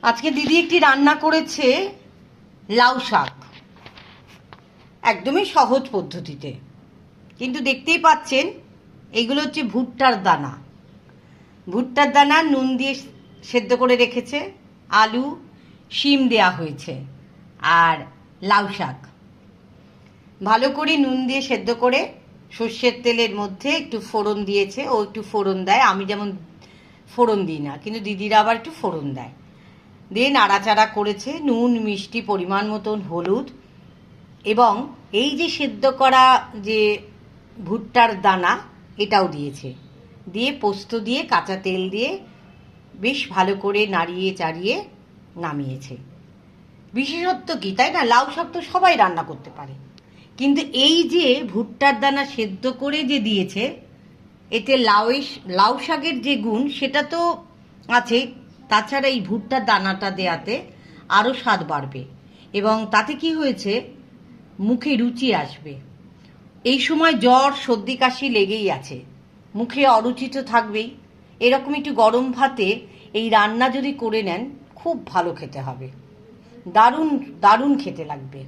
আজকে দিদি একটি রান্না করেছে লাউ শাক, একদমই সহজ পদ্ধতিতে। কিন্তু দেখতেই পাচ্ছেন এইগুলো হচ্ছে ভুট্টার দানা। ভুট্টার দানা নুন দিয়ে সেদ্ধ করে রেখেছে, আলু শিম দেয়া হয়েছে, আর লাউ শাক ভালো করে নুন দিয়ে সেদ্ধ করে সর্ষের তেলের মধ্যে একটু ফোড়ন দিয়েছে। ও একটু ফোড়ন দেয়, আমি যেমন ফোড়ন দিই না, কিন্তু দিদিরা আবার একটু ফোড়ন দেয়। দিয়ে নাড়াচাড়া করেছে, নুন মিষ্টি পরিমাণ মতন, হলুদ, এবং এই যে সেদ্ধ করা যে ভুট্টার দানা এটাও দিয়েছে। দিয়ে পোস্ত দিয়ে কাঁচা তেল দিয়ে বেশ ভালো করে নাড়িয়ে চাড়িয়ে নামিয়েছে। বিশেষত্ব কি, তাই না? লাউ শাক তো সবাই রান্না করতে পারে, কিন্তু এই যে ভুট্টার দানা সেদ্ধ করে যে দিয়েছে, এতে লাউ শাকের যে গুণ সেটা তো আছে, তাছাড়া এই ভুট্টার দানাটা দেয়াতে আরও স্বাদ বাড়বে, এবং তাতে কি হয়েছে, মুখে রুচি আসবে। এই সময় জ্বর সর্দি কাশি লেগেই আছে, মুখে অরুচি তো থাকবেই। এরকম একটু গরম ভাতে এই রান্না যদি করে নেন, খুব ভালো খেতে হবে, দারুণ দারুণ খেতে লাগবে।